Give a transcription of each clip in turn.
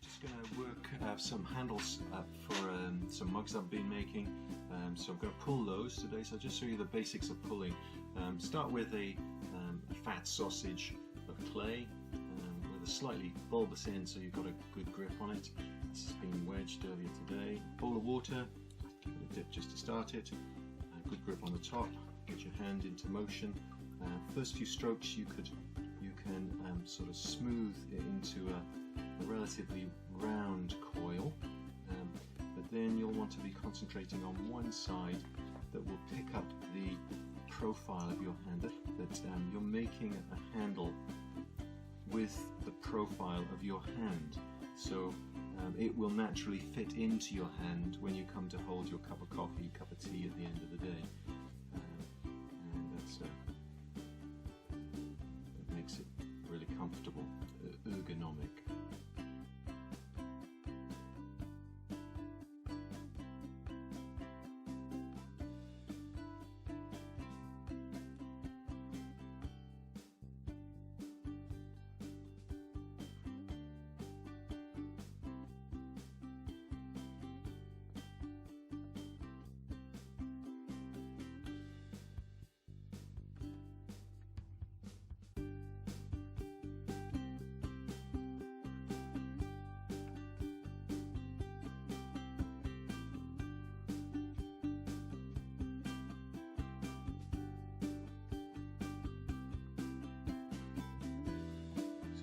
Just going to work some handles for some mugs I've been making. So I'm going to pull those today. So I'll just show you the basics of pulling. Start with a fat sausage of clay with a slightly bulbous end, so you've got a good grip on it. This has been wedged earlier today. Bowl of water, give it a dip just to start it. Good grip on the top. Get your hand into motion. First few strokes you can sort of smooth it into a relatively round coil, but then you'll want to be concentrating on one side that will pick up the profile of your hand, that you're making a handle with the profile of your hand, so it will naturally fit into your hand when you come to hold your cup of coffee, cup of tea at the end of the day. And that makes it really comfortable, ergonomic.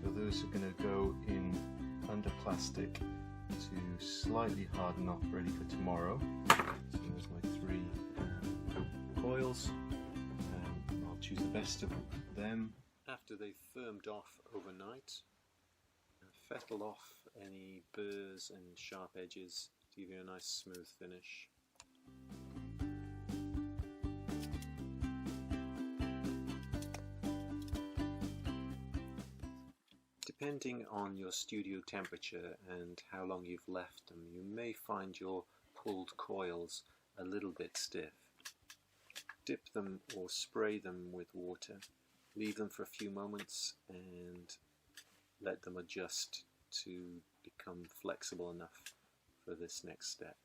So those are going to go in under plastic to slightly harden up, ready for tomorrow. So there's my three coils. I'll choose the best of them. After they've firmed off overnight, fettle off any burrs and sharp edges to give you a nice smooth finish. Depending on your studio temperature and how long you've left them, you may find your pulled coils a little bit stiff. Dip them or spray them with water, leave them for a few moments and let them adjust to become flexible enough for this next step.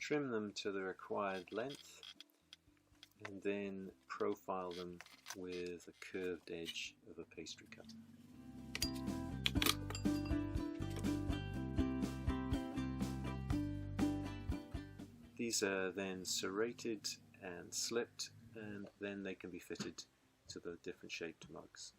Trim them to the required length and then profile them with a curved edge of a pastry cutter. These are then serrated and slipped, and then they can be fitted to the different shaped mugs.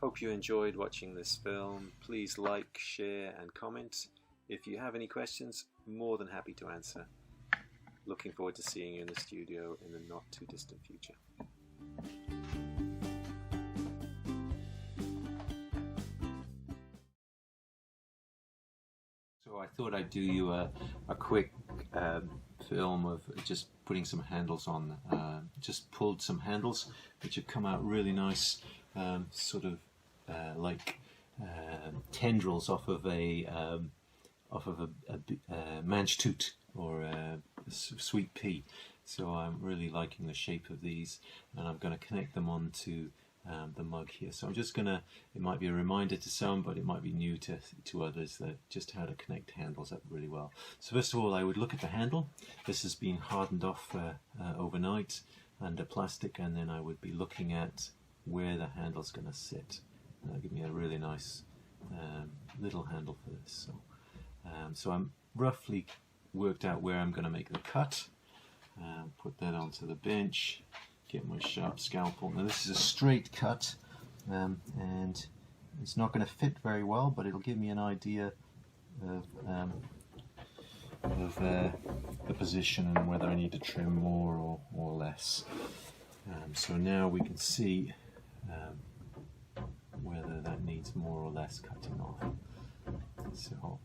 Hope you enjoyed watching this film. Please like, share and comment. If you have any questions, more than happy to answer. Looking forward to seeing you in the studio in the not too distant future. So I thought I'd do you a quick film of just putting some handles on. Just pulled some handles which have come out really nice, sort of like tendrils off of a manchtoot or a sweet pea. So I'm really liking the shape of these, and I'm going to connect them onto the mug here. So I'm just gonna, it might be a reminder to some, but it might be new to others, that just how to connect handles up really well. So first of all, I would look at the handle. This has been hardened off overnight under plastic, and then I would be looking at where the handle's going to sit. That'll give me a really nice little handle for this. So I'm roughly worked out where I'm going to make the cut. Put that onto the bench, get my sharp scalpel. Now this is a straight cut, and it's not going to fit very well, but it'll give me an idea of the position and whether I need to trim more or less. So now we can see whether that needs more or less cutting off. So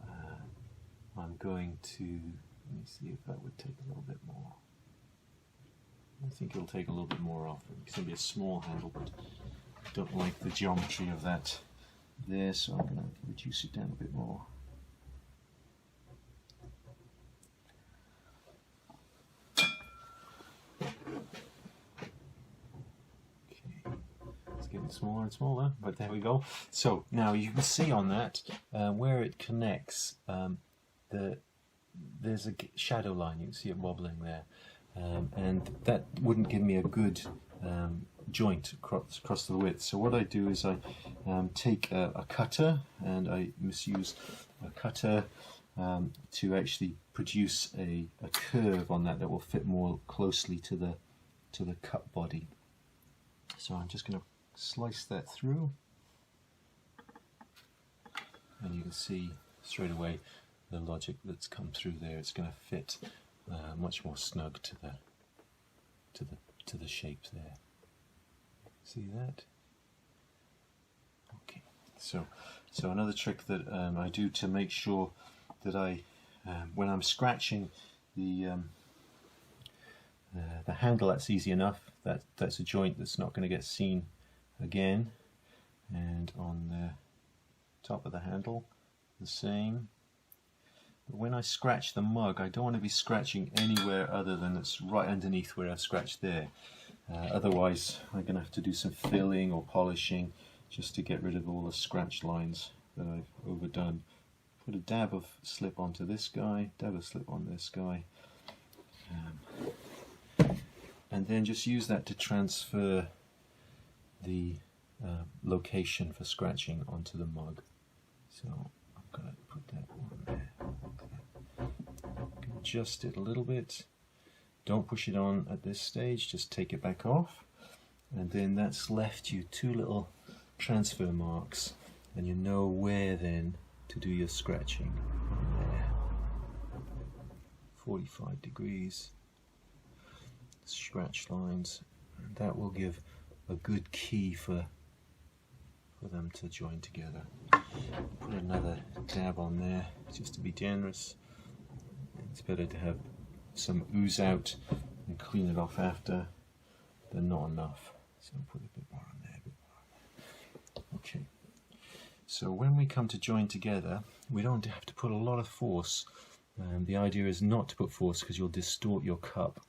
I'm going to, let me see if that would take a little bit more. I think it'll take a little bit more off. It's going to be a small handle, but I don't like the geometry of that there, so I'm going to reduce it down a bit more. Getting smaller and smaller, but there we go. So now you can see on that where it connects, there's a shadow line. You can see it wobbling there, and that wouldn't give me a good joint across the width. So what I do is I take a cutter, and I misuse a cutter to actually produce a curve on that will fit more closely to the cut body. So I'm just going to slice that through, and you can see straight away the logic that's come through there. It's going to fit much more snug to the shape there. See that? Okay. So another trick that I do to make sure that I, when I'm scratching the handle, that's easy enough. That's a joint that's not going to get seen again, and on the top of the handle the same. But when I scratch the mug, I don't want to be scratching anywhere other than it's right underneath where I've scratched there. Otherwise I'm going to have to do some filling or polishing just to get rid of all the scratch lines that I've overdone. Put a dab of slip onto this guy, dab of slip on this guy, and then just use that to transfer the location for scratching onto the mug. So I'm going to put that on there. Adjust it a little bit. Don't push it on at this stage, just take it back off, and then that's left you two little transfer marks, and you know where then to do your scratching. There. 45 degrees scratch lines, and that will give a good key for them to join together. Put another dab on there just to be generous. It's better to have some ooze out and clean it off after than not enough. So I'll put a bit more on there, a bit more on there. Okay. So when we come to join together, we don't have to put a lot of force. The idea is not to put force because you'll distort your cup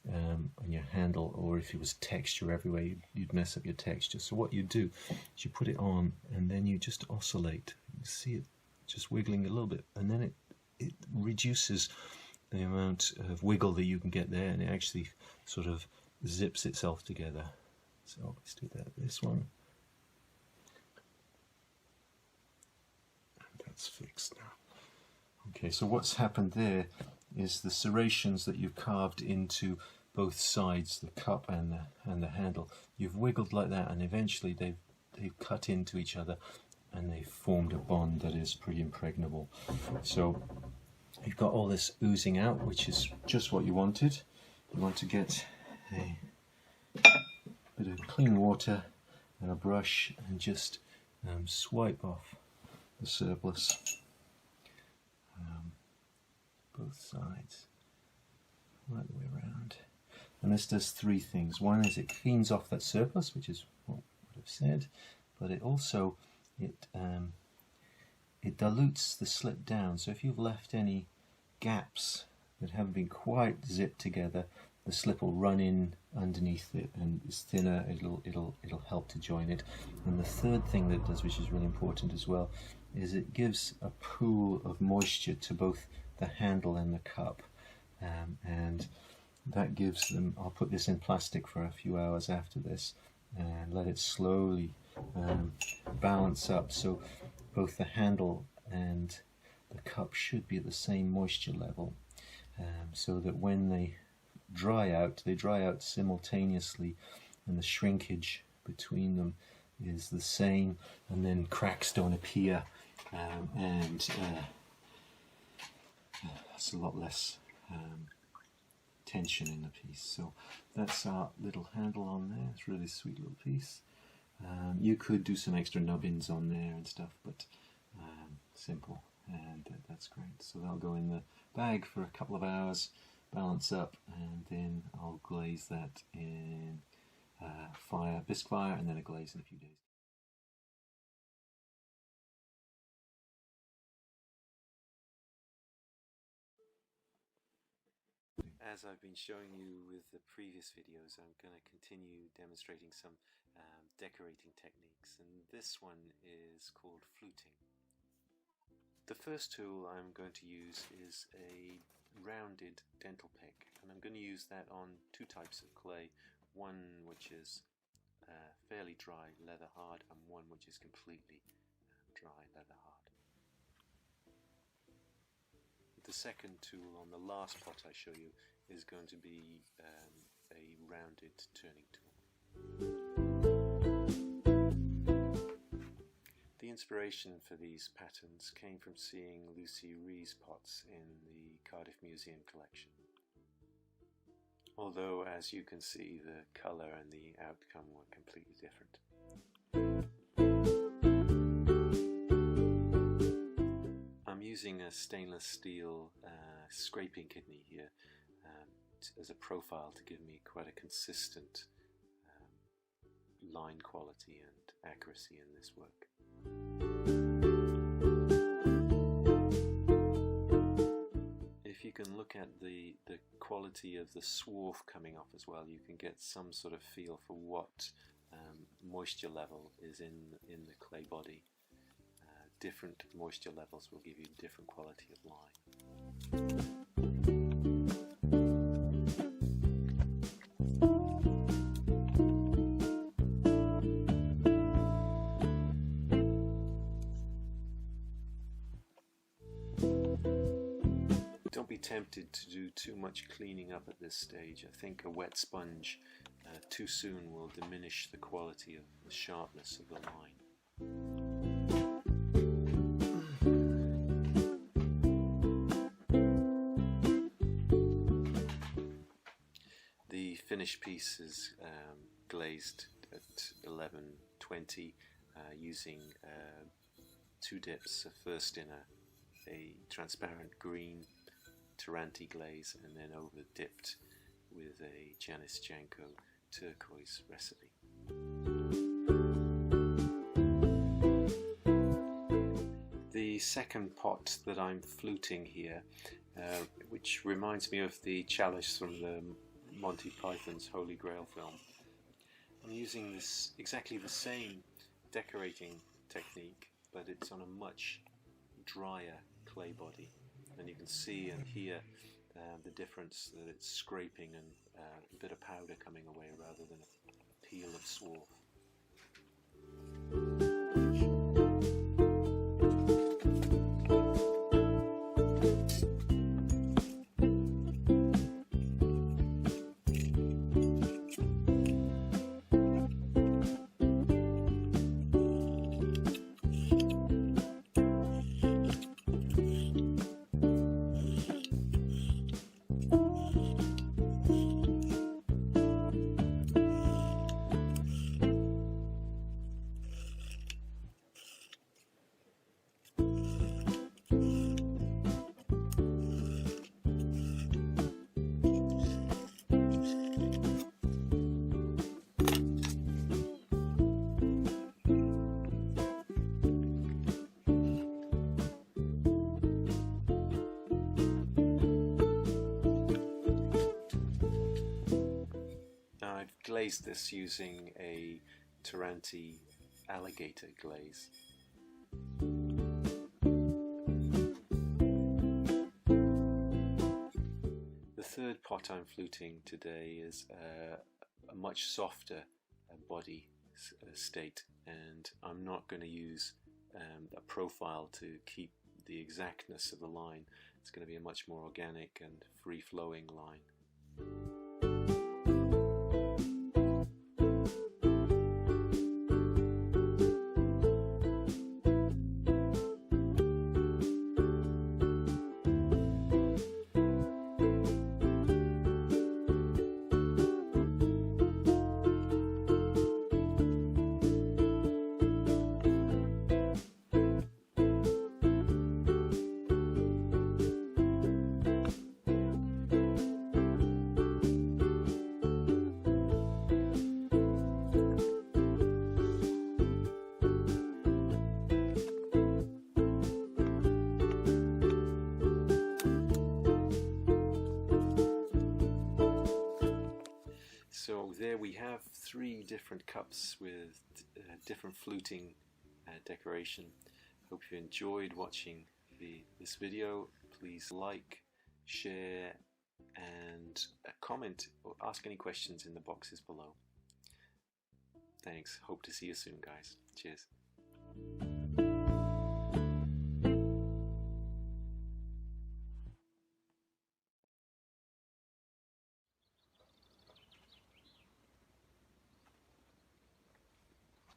on your handle, or if it was texture everywhere, you'd mess up your texture. So what you do is you put it on, and then you just oscillate. You see it just wiggling a little bit, and then it reduces the amount of wiggle that you can get there, and it actually sort of zips itself together. So let's do that. This one, and that's fixed now. Okay, so what's happened there is the serrations that you've carved into both sides, the cup and the handle, you've wiggled like that, and eventually they've cut into each other, and they've formed a bond that is pretty impregnable. So you've got all this oozing out, which is just what you wanted. You want to get a bit of clean water and a brush and just swipe off the surplus. Both sides, right the way around. And this does three things. One is it cleans off that surplus, which is what I've said, but it also it dilutes the slip down. So if you've left any gaps that haven't been quite zipped together, the slip will run in underneath it, and it's thinner. It'll help to join it. And the third thing that it does, which is really important as well, is it gives a pool of moisture to both the handle and the cup, and that gives them, I'll put this in plastic for a few hours after this and let it slowly balance up, so both the handle and the cup should be at the same moisture level. so that when they dry out simultaneously, and the shrinkage between them is the same, and then cracks don't appear, and that's a lot less tension in the piece. So that's our little handle on there. It's a really sweet little piece. You could do some extra nubbins on there and stuff, but simple, and that's great. So that'll go in the bag for a couple of hours, balance up, and then I'll glaze that in bisque fire, and then a glaze in a few days. As I've been showing you with the previous videos, I'm going to continue demonstrating some decorating techniques, and this one is called fluting. The first tool I'm going to use is a rounded dental pick, and I'm going to use that on two types of clay, one which is fairly dry, leather hard, and one which is completely dry, leather hard. The second tool on the last pot I show you is going to be a rounded turning tool. The inspiration for these patterns came from seeing Lucy Ree's pots in the Cardiff Museum collection. Although, as you can see, the colour and the outcome were completely different. I'm using a stainless steel scraping kidney here as a profile to give me quite a consistent line quality and accuracy in this work. If you can look at the quality of the swarf coming off as well, you can get some sort of feel for what moisture level is in the clay body. Different moisture levels will give you different quality of line. Don't be tempted to do too much cleaning up at this stage. I think a wet sponge too soon will diminish the quality of the sharpness of the line. The finished piece is glazed at 1120 using two dips, first in a transparent green Taranti glaze, and then over dipped with a Janis Janko turquoise recipe. The second pot that I'm fluting here, which reminds me of the chalice from the Monty Python's Holy Grail film. I'm using this exactly the same decorating technique, but it's on a much drier clay body, and you can see and hear the difference, that it's scraping and a bit of powder coming away rather than a peel of swarf. Glazed this using a Taranti alligator glaze. The third pot I'm fluting today is a much softer body state, and I'm not going to use a profile to keep the exactness of the line. It's going to be a much more organic and free-flowing line. So there we have 3 different cups with different fluting decoration. Hope you enjoyed watching this video. Please like, share and comment or ask any questions in the boxes below. Thanks. Hope to see you soon, guys. Cheers.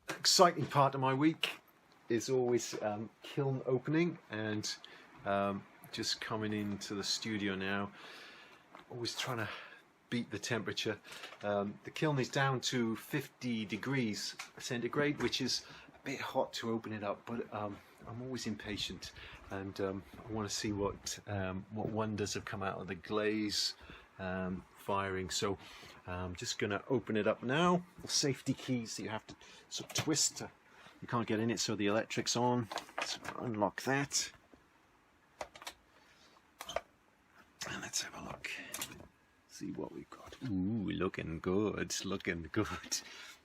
Exciting part of my week is always kiln opening, and just coming into the studio now, always trying to beat the temperature. The kiln is down to 50 degrees centigrade, which is a bit hot to open it up, but I'm always impatient, and I want to see what wonders have come out of the glaze firing. So I'm just going to open it up now. The safety keys that you have to sort of twist. You can't get in it, so the electric's on. So unlock that. And let's have a look. See what we've got. Ooh, looking good, looking good.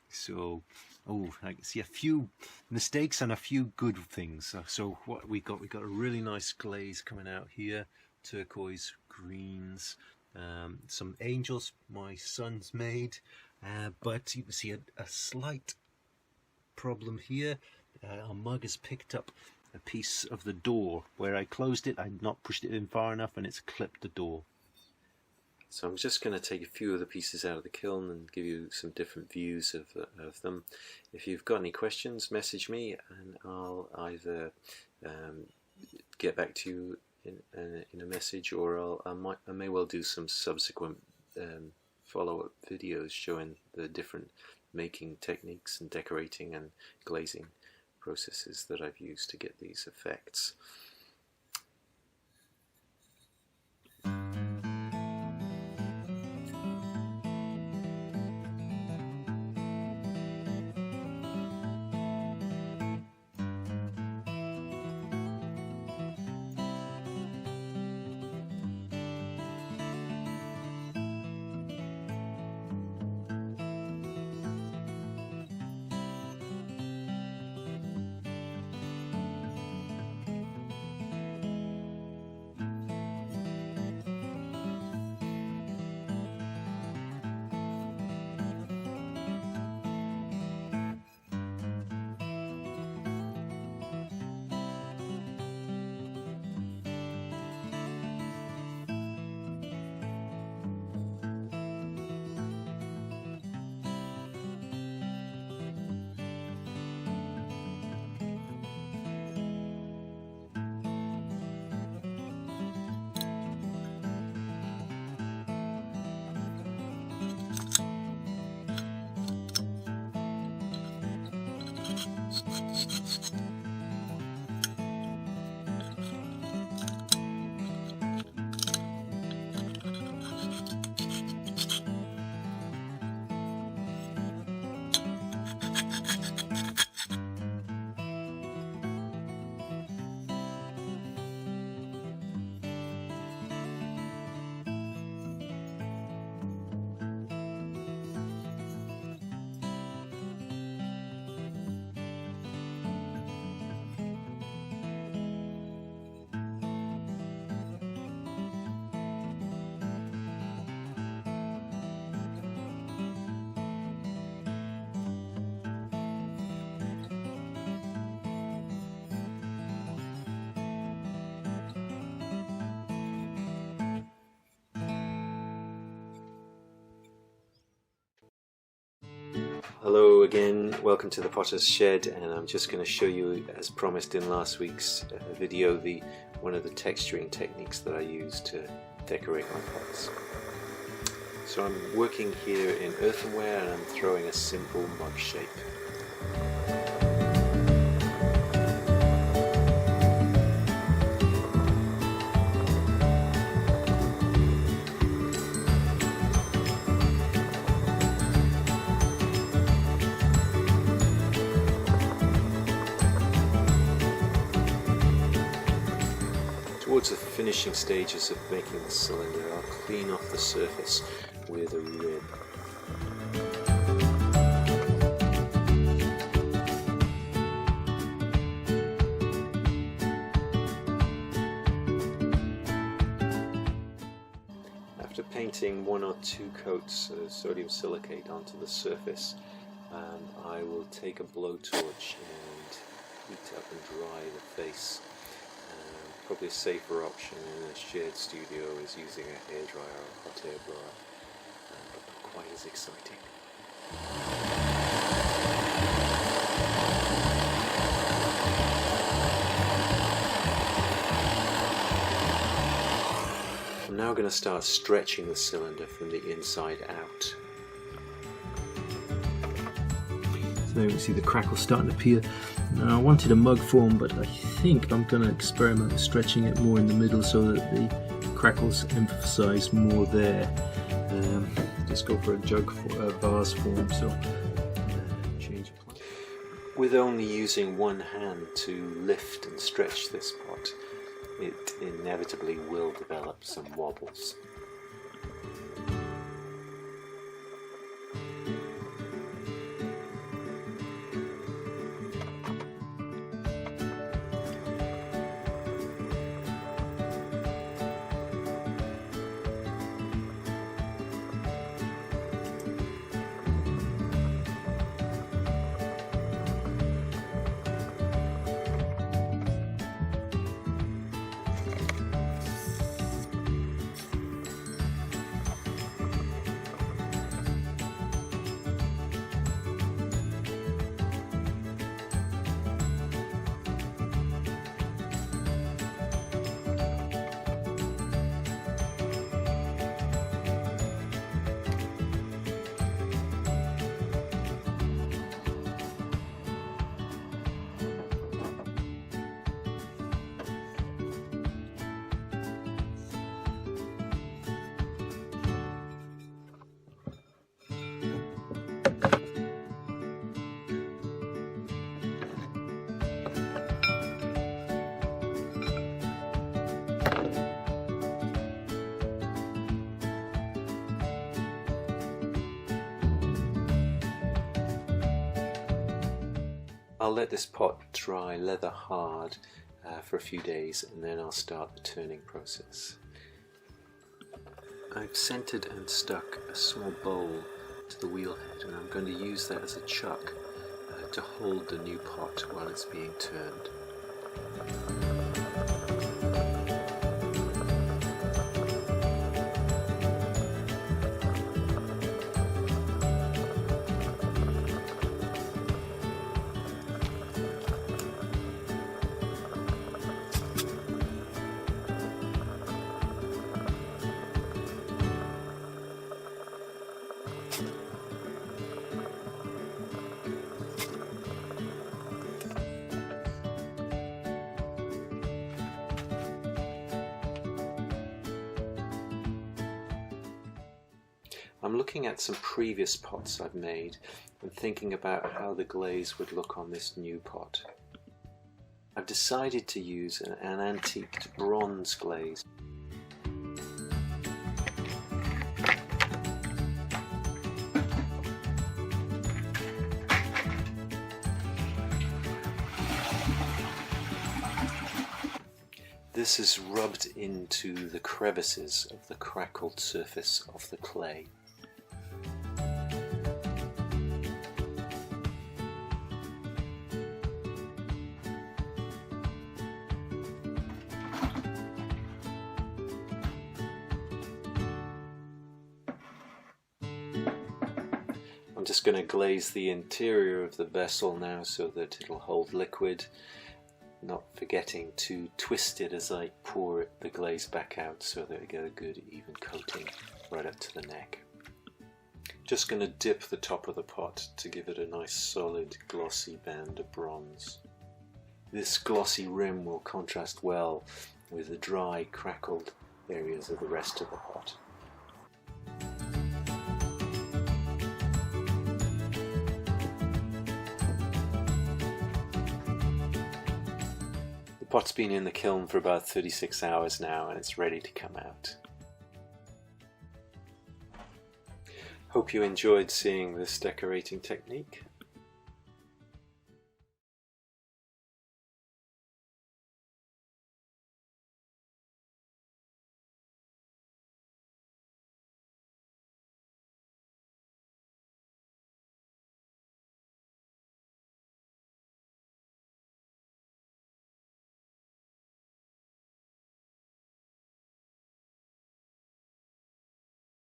So, oh, I can see a few mistakes and a few good things. So what we got a really nice glaze coming out here. Turquoise greens. Some angels my son's made, but you can see a slight problem here. Our mug has picked up a piece of the door. Where I closed it, I'd not pushed it in far enough, and it's clipped the door. So I'm just going to take a few of the pieces out of the kiln and give you some different views of them. If you've got any questions, message me and I'll either get back to you in a message, or I may well do some subsequent follow-up videos showing the different making techniques and decorating and glazing processes that I've used to get these effects. Hello again, welcome to the Potter's Shed, and I'm just going to show you, as promised in last week's video, one of the texturing techniques that I use to decorate my pots. So I'm working here in earthenware and I'm throwing a simple mug shape. Towards the finishing stages of making the cylinder, I'll clean off the surface with a rib. After painting one or two coats of sodium silicate onto the surface, I will take a blowtorch and heat up and dry the face. Probably a safer option in a shared studio is using a hairdryer or hot air blower, but not quite as exciting. I'm now going to start stretching the cylinder from the inside out. So there we see the crackles starting to appear. Now I wanted a mug form, but I think I'm going to experiment with stretching it more in the middle so that the crackles emphasize more there. Just go for a jug vase form, so change of plan. With only using one hand to lift and stretch this pot, it inevitably will develop some wobbles. I'll let this pot dry leather hard for a few days, and then I'll start the turning process. I've centered and stuck a small bowl to the wheelhead, and I'm going to use that as a chuck to hold the new pot while it's being turned. I'm looking at some previous pots I've made and thinking about how the glaze would look on this new pot. I've decided to use an antiqued bronze glaze. This is rubbed into the crevices of the crackled surface of the clay. just going to glaze the interior of the vessel now so that it'll hold liquid, not forgetting to twist it as I pour the glaze back out so that I get a good even coating right up to the neck. Just going to dip the top of the pot to give it a nice solid glossy band of bronze. This glossy rim will contrast well with the dry, crackled areas of the rest of the pot. The pot's been in the kiln for about 36 hours now and it's ready to come out. Hope you enjoyed seeing this decorating technique,